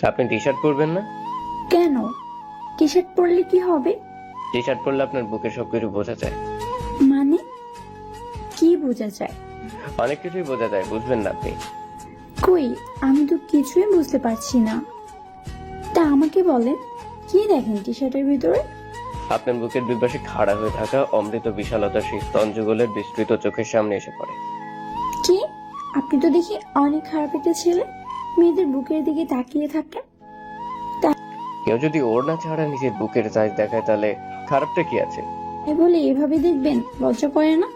আপনি T shirt পরবেন না? কেন? টি শার্ট পরলে কি হবে? টি শার্ট পরলে আপনার বুকের সবকিছু বোঝা যায়। মানে কি বোঝা যায়? অনেক কিছুই বোঝা যায়, বুঝবেন না আপনি। কই, আমি তো কিছুই বুঝতে পারছি না। তা আমাকে বলেন, কি দেখেন টি শার্টের ভিতরে? আপনার বুকের দুই পাশে খাড়া হয়ে থাকা অমৃত বিশালতা সেই স্তনযুগলের বিস্তৃত চোখের সামনে এসে পড়ে। কি? আপনি তো দেখি অনেক খারাপ একটা ছেলে, মেয়েদের বুকের দিকে তাকিয়ে থাকেন। কেউ যদি ওড়না ছাড়া নিজের বুকের সাইজ দেখায় তাহলে খারাপটা কি আছে? তাই বলে এভাবে দেখবেন? লজ্জা করে না?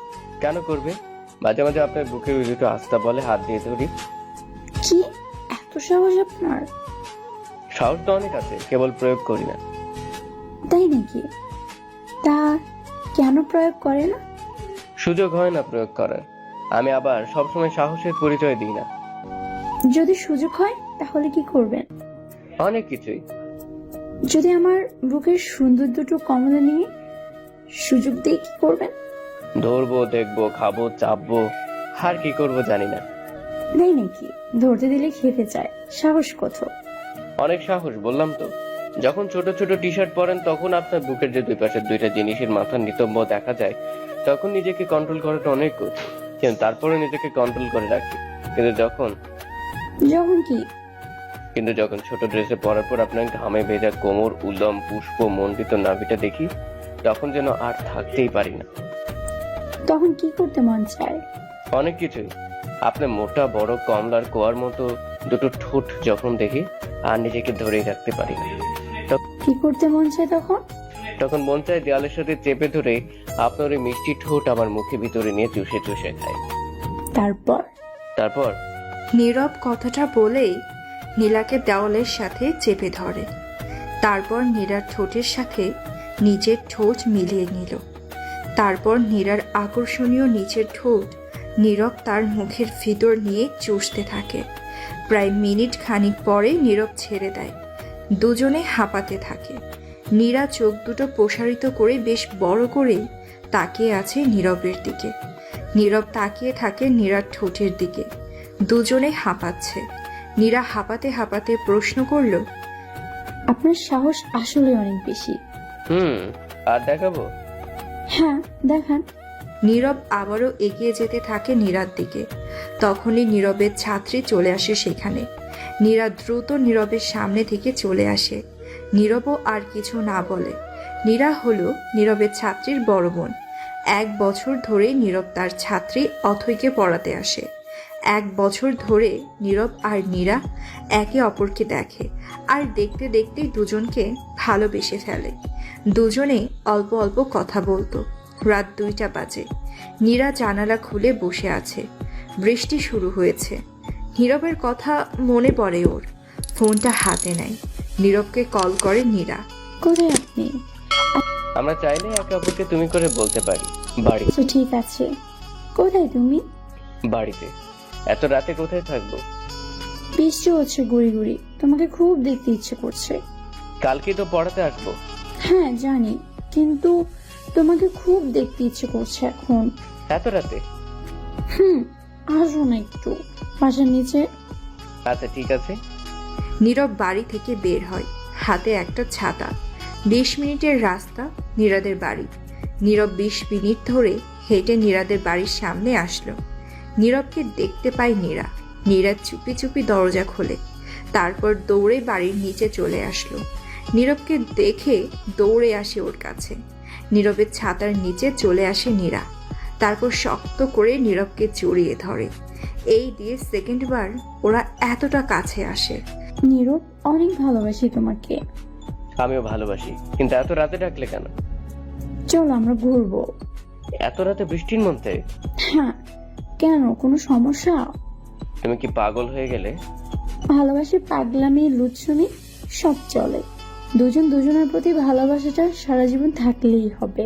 কেন করবে? মাঝে মাঝে আপনার বুকের ওই দুটো আস্থা বলে হাত দিয়ে ধরি। কি এত সাহস আপনার? সাহস তো অনেক আছে, কেবল প্রয়োগ করি না। তাই নাকি? তা কেন প্রয়োগ করে না? সুযোগ হয় না প্রয়োগ করার। আমি আবার সবসময় সাহসের পরিচয় দিই না। যদি সুযোগ হয় তাহলে কি করবেন? অনেক কিছুই। যদি আমার বুকের সুন্দর দুটো কমলা নিয়ে সুযোগ দিয়ে কি করবেন? ধরবো, দেখবো, খাবো, চাপবো, আর কি করবো জানি না। তাই নাকি? ধরতে দিলে খেতে চায়, সাহস কত! অনেক সাহস, বললাম তো। যখন ছোট ছোট টি শার্ট পরেন তখন আপনার বুকের যে দুই পাশের দুইটা জিনিসের মাথার নিতম্ব দেখা যায়, তখন নিজেকে কন্ট্রোল করাটা অনেক কঠিন, কিন্তু তারপরে নিজেকে কন্ট্রোল করে রাখি। কিন্তু যখন যখন কি? কিন্তু যখন ছোট ড্রেসে পরার পর আপনার ঘামে ভেজা কোমর, উলম পুষ্প মণ্ডিত নাভিটা দেখি, তখন যেন আর থাকতেই পারি না। তখন কি করতে মন চায়? অনেক কিছুই। আপনার মোটা বড় কমলার কোয়ার মতো দুটো ঠোঁট যখন দেখি, আর নিজেকে ধরেই রাখতে পারি না। কি করতে মন চায় তখন? তখন মন চায় দেয়ালের সাথে চেপে ধরে আপনার ওই মিষ্টি ঠোঁট আমার মুখে ভিতরে নিয়ে চুষে চুষে খাই। তারপর? তারপর নীরব কথাটা বলেই নীলাকে দেওয়ালের সাথে চেপে ধরে। তারপর নীরার ঠোঁটের সাথে নিজের ঠোঁট মিলিয়ে নিল। তারপর নীরার আকর্ষণীয় নিচের ঠোঁট নীরব তার মুখের ভিতর নিয়ে চুষতে থাকে। প্রায় মিনিট খানিক পরে নীরব ছেড়ে দেয়। দুজনে হাঁপাতে থাকে। নীরা চোখ দুটো প্রসারিত করে বেশ বড় করে তাকিয়ে আছে নীরবের দিকে। নীরব তাকিয়ে থাকে নীরার ঠোঁটের দিকে। দুজনে হাঁপাচ্ছে। নীরা হাঁপাতে হাঁপাতে প্রশ্ন করল, আপনার সাহস আসলে অনেক বেশি। আর দেখাবো? হ্যাঁ, দেখান। নীরব আবারও এগিয়ে যেতে থাকে নীরার দিকে। তখনই নীরবের ছাত্রী চলে আসে সেখানে। নীরা দ্রুত নীরবের সামনে থেকে চলে আসে। নীরবও আর কিছু না বলে। নীরা হলো নীরবের ছাত্রীর বড় বোন। 1 বছর ধরে নীরব তার ছাত্রী অথৈকে পড়াতে আসে। 1 বছর ধরে নীরব আর নীরা একে অপরকে দেখে, আর দেখতে দেখতেই দুজনকে ভালোবেসে ফেলে। দুজনে অল্প অল্প কথা বলতো। রাত 2টা বাজে। নীরা জানালা খুলে বসে আছে। বৃষ্টি শুরু হয়েছে। নীরবের কথা মনে পড়ে ওর। ফোনটা হাতে নেয়। নীরবকে কল করে নীরা। কোথায় আপনি? আমরা চাইলে একে অপরকে তুমি করে বলতে পারি। বাড়ি। আচ্ছা, ঠিক আছে। কোথায় তুমি? বাড়িতে। এত রাতে কোথায় থাকবো? বৃষ্টি হচ্ছে গুড়ি গুড়ি, তোমাকে খুব দেখতে ইচ্ছে করছে। কালকে তো পড়াতে আসবো। হ্যাঁ জানি, কিন্তু তোমাকে খুব দেখতে ইচ্ছে করছে এখন। এত রাতে? আসো না একটু বাসার নিচে। আচ্ছা ঠিক আছে। নীরব বাড়ি থেকে বের হয়, হাতে একটা ছাতা। 20 মিনিটের রাস্তা নীরাদের বাড়ি। নীরব 20 মিনিট ধরে হেঁটে নীরাদের বাড়ির সামনে আসলো। নীরবকে দেখতে পায় নীরা। নীরা চুপি চুপি দরজা খোলে। তারপর দৌড়ে বাড়ির নিচে চলে আসলো। নীরবকে দেখে দৌড়ে আসে ওর কাছে। নীরবের ছাতার নিচে চলে আসে নীরা। তারপর শক্ত করে নীরবকে জড়িয়ে ধরে। এই দিয়ে সেকেন্ডবার ওরা এতটা কাছে আসে। নীরব, অনেক ভালোবাসি তোমাকে। আমিও ভালোবাসি, কিন্তু এত রাতে ডাকলে কেন? চলো আমরা ঘুরবো। এত রাতে বৃষ্টির মধ্যে? হ্যাঁ, কেন, কোনো সমস্যা? তুমি কি পাগল হয়ে গেলে? ভালোবাসি, পাগলামি, লুচ্ছমি সব চলে। দুজন দুজনের প্রতি ভালোবাসাটা সারা জীবন থাকলেই হবে।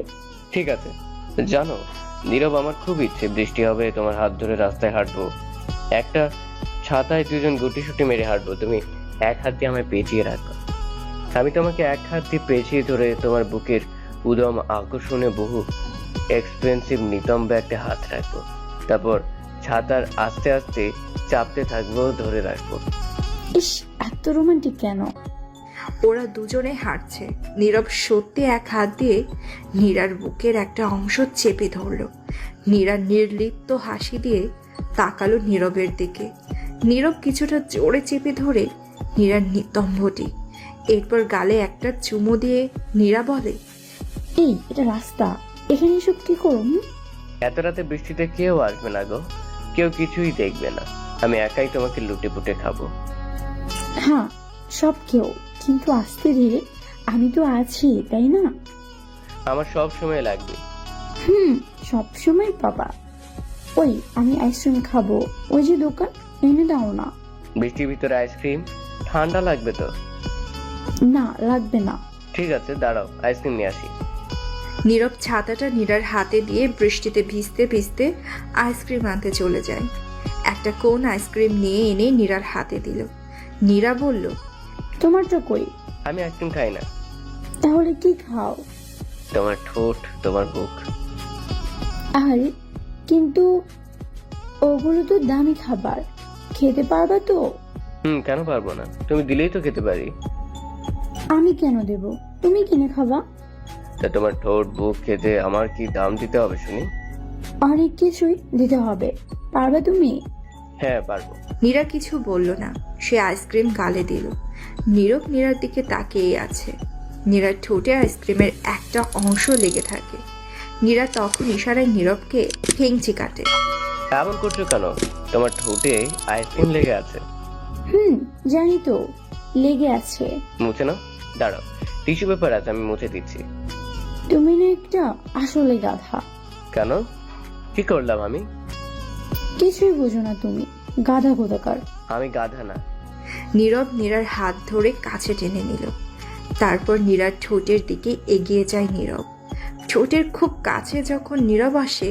ঠিক আছে। জানো নীরব, আমার খুব ইচ্ছে বৃষ্টি হবে, তোমার হাত ধরে রাস্তায় হাঁটবো, একটা ছাতায় দুজন গুটিসুটি মেরে হাঁটবো, তুমি এক হাত দিয়ে আমায় পেঁচিয়ে রাখো, আমি তোমাকে এক হাত দিয়ে পেঁচিয়ে ধরে তোমার বুকের উদম আকর্ষণে বহু এক্সপেন্সিভ নিতম্ব একটা হাত রাখবো, তারপর ছাতার আস্তে আস্তে চাপতে থাকবো, ধরে রাখবো। ইস, এত রোমান্টিক কেন? ওরা দুজনে হাঁটছে। নীরব সত্যি এক হাত দিয়ে নীরার বুকের একটা অংশ চেপে ধরল। নীরা নির্লিপ্ত হাসি দিয়ে তাকালো নীরবের দিকে। নীরব কিছুটা জোরে চেপে ধরে নীরার নিতম্বটি, এরপর গালে একটা চুমু দিয়ে নীরা বলে, এই এটা রাস্তা, এখানে এসব কি করুন? এত রাতে বৃষ্টিতে কেউ আসবে না গো, কেউ কিছুই দেখবে না। আমি একাই তোমাকে লুটে পুটে খাবো। হ্যাঁ সব কেউ, কিন্তু আস্তে ধীরে, আমি তো আছি তাই না? আমার সব সময় লাগবে। সব সময় বাবা। ওই আমি আইসক্রিম খাবো, ওই যে দোকান, এনে দাও না। বৃষ্টির ভিতরে আইসক্রিম? ঠান্ডা লাগবে তো। না লাগবে না। ঠিক আছে দাঁড়াও, আইসক্রিম নিয়ে আসি। নীরব ছাতাটা নীরার হাতে দিয়ে বৃষ্টিতে ভিজতে ভিজতে আইসক্রিম আনতে চলে যায়। একটা কোন আইসক্রিম নিয়ে এনে নীরার হাতে দিল। নীরা বলল, তোমারটা কই? আমি আইসক্রিম খাই না। তাহলে কি খাও? তোমার ঠোঁট, তোমার বুক। আরে কিন্তু ওগুলো তো দামি খাবার, খেতে পারবে তো? কেন পারবো না? তুমি দিলেই তো খেতে পারি। আমি কেন দেব? তুমি কিনে খাবা। তা তোমার ঠোঁট বুক খেতে আমার কি দাম দিতে হবে শুনি? অনেক কিছুই দিতে হবে, পারবে তুমি? হ্যাঁ পারবো। নীরা কিছু বলল না। সে আইসক্রিম গালে দিল। নীরব নীরার দিকে তাকিয়ে আছে। নীরার ঠোঁটে আইসক্রিমের একটা অংশ লেগে থাকে। নীরা তখন ইশারায় নীরবকে ভেঙচি কাটে। এমন করছো কেন? তোমার ঠোঁটে আইসক্রিম লেগে আছে। জানি তো, লেগে আছে। মুছে নাও। দাঁড়াও, টিস্যু পেপার আছে, আমি মুছে দিচ্ছি। তুমি না একটা আসলে গাধা। কেন? কি করলাম আমি? কিছুই বুঝো না তুমি, গাধা কোথাকার। আমি গাধা না। নীরব নীরার হাত ধরে কাছে টেনে নিল। তারপর নীরার ঠোঁটের দিকে এগিয়ে যায় নীরব। ঠোঁটের খুব কাছে যখন নীরব আসে,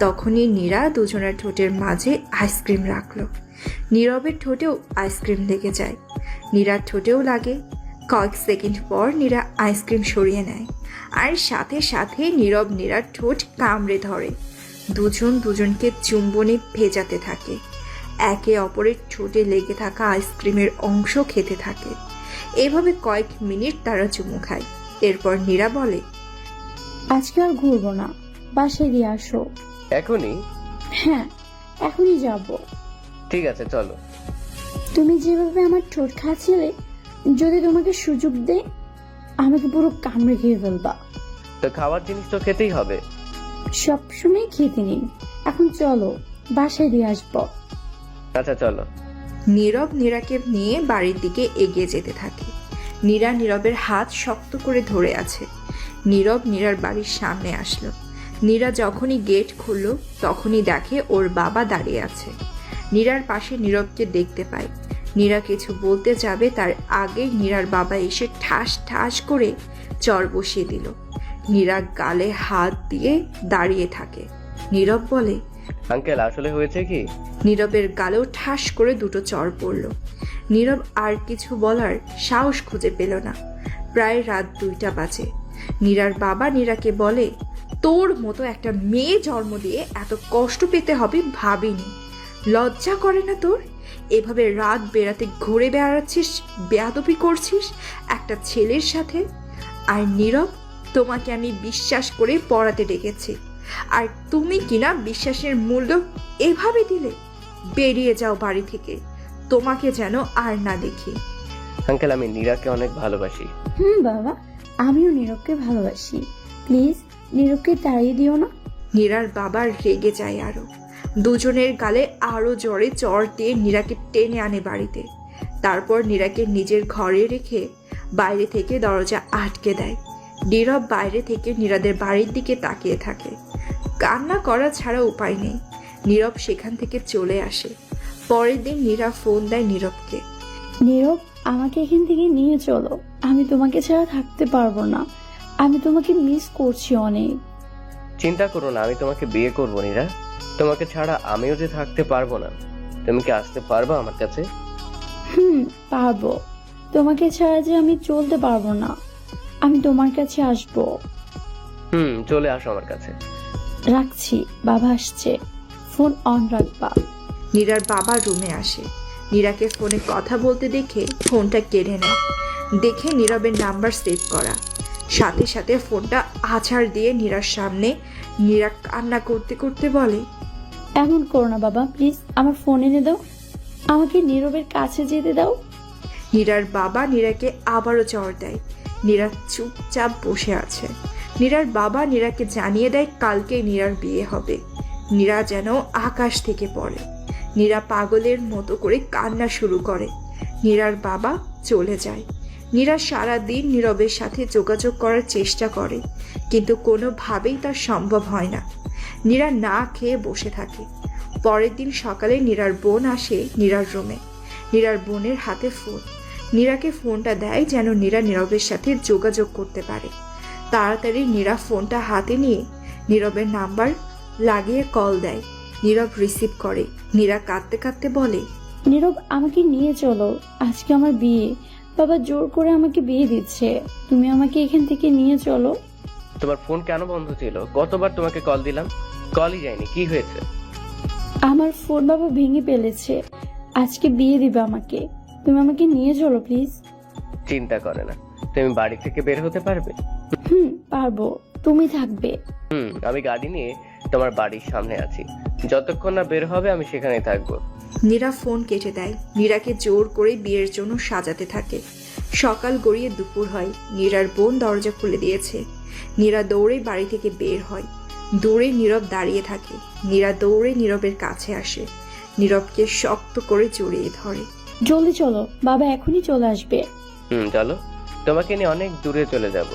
তখনই নীরা দুজনের ঠোঁটের মাঝে আইসক্রিম রাখলো। নীরবের ঠোঁটেও আইসক্রিম লেগে যায়, নীরার ঠোঁটেও লাগে। কয়েক সেকেন্ড পর নীরা আইসক্রিম সরিয়ে নেয়, আর সাথে সাথে নীরব নীরার ঠোঁট কামড়ে ধরে। দুজন দুজনকে চুম্বনে ভেজাতে থাকে। একে অপরের ঠোঁটে লেগে থাকা আইসক্রিমের অংশ খেতে থাকে। এভাবে কয়েক মিনিট তারা চুমু খায়। এরপর নীরা বলে, আজকে আর ঘুরবো না, বাসায় দিয়ে আসো। এখনই? হ্যাঁ এখনই যাব। ঠিক আছে চলো। তুমি যেভাবে আমার ঠোঁট খাচ্ছিলে, যদি তোমাকে সুযোগ দে, আমাকে পুরো কামড়ে খেয়ে ফেলবা। তো খাওয়ার জিনিস তো খেতেই হবে। সবসময় খেতে নেই, এখন চলো বাসায় দিয়ে আসবো। আচ্ছা চলো। নীরব নীরাকে নিয়ে বাড়ির দিকে এগিয়ে যেতে থাকে। নীরা নীরবের হাত শক্ত করে ধরে আছে। নীরব নীরার বাড়ির সামনে আসলো। নীরা যখনই গেট খুলল, তখনই দেখে ওর বাবা দাঁড়িয়ে আছে। নীরার পাশে নীরবকে দেখতে পায়। নীরা কিছু বলতে যাবে, তার আগে নীরার বাবা এসে ঠাস ঠাস করে চর বসিয়ে দিল। নীরা গালে হাত দিয়ে দাঁড়িয়ে থাকে। নীরব বলে, আঙ্কেল আসলে হয়েছে কি? নীরবের গালেও ঠাস করে দুটো চর পড়ল। নীরব আর কিছু বলার সাহস খুঁজে পেল না। প্রায় রাত 2টা বাজে। নীরার বাবা নীরাকে বলে, তোর মতো একটা মেয়ে জন্ম দিয়ে এত কষ্ট পেতে হবে ভাবিনি। লজ্জা করে না তোর? এভাবে রাত বেড়াতে ঘুরে বেড়াচ্ছিস, বেয়াদবি করছিস একটা ছেলের সাথে। আর নীরব, তোমাকে আমি বিশ্বাস করে পড়াতে ডেকেছি, আর তুমি কিনা বিশ্বাসের মূল্য এভাবে দিলে? বেরিয়ে যাও বাড়ি থেকে, তোমাকে যেন আর না দেখি। আঙ্কেল আমি নীরাকে অনেক ভালোবাসি। বাবা, আমিও নীরবকে ভালোবাসি, প্লিজ নীরবকে তাড়িয়ে দিও না। নীরার বাবা রেগে যায় আরো। দুজনের গালে আরো জোরে চড় দিয়ে নীরাকে টেনে আনে বাড়িতে। তারপর নীরাকে নিজের ঘরে রেখে বাইরে থেকে দরজা আটকে দেয়। নীরব বাইরে থেকে নীরাদের বাড়ির দিকে তাকিয়ে থাকে। কান্না করা ছাড়া উপায় নেই। নীরব সেখান থেকে চলে আসে। পরের দিন নীরা ফোন দেয় নীরবকে। নীরব, আমাকে এখান থেকে নিয়ে চলো, আমি তোমাকে ছাড়া থাকতে পারবো না, আমি তোমাকে মিস করছি অনেক। চিন্তা করো না, আমি তোমাকে বিয়ে করবো নীরা। তোমাকে ছাড়া আমিও যে থাকতে পারবো না। তুমি কি আসতে পারবা আমার কাছে? পারবো, তোমাকে ছাড়া যে আমি চলতে পারবো না, আমি তোমার কাছে আসবো। চলে আসো আমার কাছে। রাখছি, বাবা আসছে, ফোন অন রাখবা। নীরার বাবা রুমে আসে। নীরাকে ফোনে কথা বলতে দেখে ফোনটা কেড়ে নেয়। দেখে নীরবের নাম্বার সেভ করা, সাথে সাথে ফোনটা আছাড় দিয়ে নীরার সামনে। নীরা কান্না করতে করতে বলে, এমন করো না বাবা, প্লিজ আমার ফোন এনে দাও, আমাকে নীরবের কাছে যেতে দাও। নীরার বাবা নীরাকে আবারও চড় দেয়। নীরা চুপচাপ বসে আছে। নীরার বাবা নীরাকে জানিয়ে দেয় কালকে নীরার বিয়ে হবে। নীরা যেন আকাশ থেকে পড়ে। নীরা পাগলের মতো করে কান্না শুরু করে। নীরার বাবা চলে যায়। নীরা সারাদিন নীরবের সাথে যোগাযোগ করার চেষ্টা করে, কিন্তু কোনোভাবেই তার সম্ভব হয় না। নীরা না খেয়ে বসে থাকে। পরের দিন সকালে নীরার বোন আসে নীরার রুমে। নীরার বোনের হাতে ফোন। নীরাকে ফোনটা দেয় যেন নীরা নীরবের সাথে যোগাযোগ করতে পারে। তাড়াতাড়ি নীরা ফোনটা হাতে নিয়ে নীরবের নাম্বার লাগিয়ে কল দেয়। নীরব রিসিভ করে। নীরা কাঁদতে কাঁদতে বলে, নীরব আমাকে নিয়ে চলো, আজকে আমার বিয়ে, বাবা জোর করে আমাকে বিয়ে দিচ্ছে, তুমি আমাকে এখান থেকে নিয়ে চলো। তোমার ফোন কেন বন্ধ ছিল? কতবার তোমাকে কল দিলাম, কলই যায়নি, কি হয়েছে? আমার ফোন বাবা ভেঙে ফেলেছে, আজকে বিয়ে দিবে আমাকে, তুমি আমাকে নিয়ে চলো প্লিজ। চিন্তা করে না, তুমি বাড়ি থেকে বের হতে পারবে? পারবো, তুমি থাকবে। আমি গাড়ি নিয়ে তোমার বাড়ির সামনে আছি, যতক্ষণ না বের হবে আমি সেখানেই থাকবো। নীরা ফোন কেটে দেয়। নীরাকে জোর করে বিয়ের জন্য সাজাতে থাকে। সকাল গড়িয়ে দুপুর হয়। নীরার বোন দরজা খুলে দিয়েছে। নীরা দৌড়ে বাড়ি থেকে বের হয়। দূরে নীরব দাঁড়িয়ে থাকে। নীরা দৌড়ে নীরবের কাছে আসে। নীরবকে শক্ত করে জড়িয়ে ধরে। জলদি চলো, বাবা এখনই চলে আসবে। চলো, তোমাকে নিয়ে অনেক দূরে চলে যাব।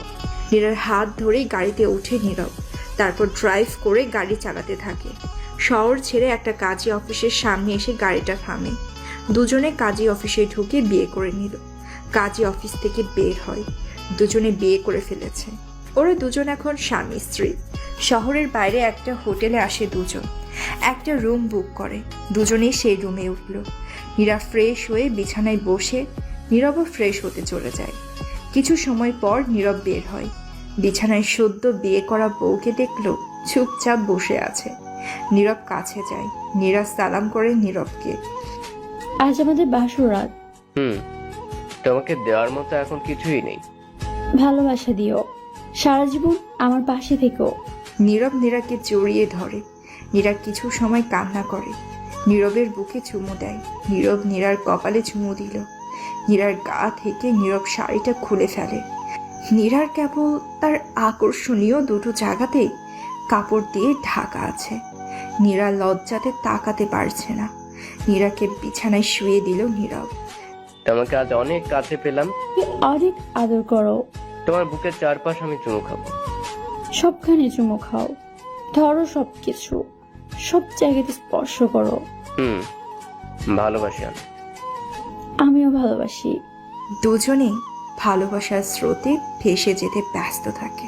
নীরার হাত ধরেই গাড়িতে উঠে নীরব। তারপর ড্রাইভ করে গাড়ি চালাতে থাকে। শহর ছেড়ে একটা কাজী অফিসের সামনে এসে গাড়িটা থামে। দুজনে কাজী অফিসে ঢুকে বিয়ে করে নিল। কাজী অফিস থেকে বের হয়। দুজনে বিয়ে করে ফেলেছে। ওরা দুজন এখন স্বামী স্ত্রী। শহরের বাইরে একটা হোটেলে আসে দুজন। একটা রুম বুক করে। দুজনেই সেই রুমে উঠল। নীরা ফ্রেশ হয়ে বিছানায় বসে, নীরবও ফ্রেশ হতে চলে যায়। কিছু সময় পর নীরব বের হয়। বিছানায় সদ্য বিয়ে করা বউকে দেখল চুপচাপ বসে আছে। নীরব কাছে যায়। নীরা সালাম করে নীরবকে। আজ আমাদের বাসর রাত, তোমাকে দেওয়ার মতো এখন কিছুই নেই। ভালোবাসা দিও, সারা জীবন আমার পাশে থেকো। নীরব নীরাকে জড়িয়ে ধরে। নীরা কিছু সময় কান্না করে। নীরবের বুকে চুমু দেয়। নীরব নীরার কপালে চুমু দিল। নীরার গা থেকে নীরব শাড়িটা খুলে ফেলে। নীরার কেবল তার আকর্ষণীয় দুটো জায়গাতে কাপড় দিয়ে ঢাকা আছে। নীরা লজ্জাতে তাকাতে পারছে না। নীরাকে বিছানায় শুয়ে দিল নীরব। তোমাকে আজ অনেক কাছে পেলাম। তুমি অনেক আদর করো, তোমার বুকের চারপাশ আমি চুমু খাবো। সবখানে চুমু খাও, ধরো সবকিছু, সব জায়গাতে স্পর্শ করো। ভালোবাসি আমি। আমিও ভালোবাসি। দুজনেই ভালোবাসার স্রোতে ভেসে যেতে ব্যস্ত থাকে।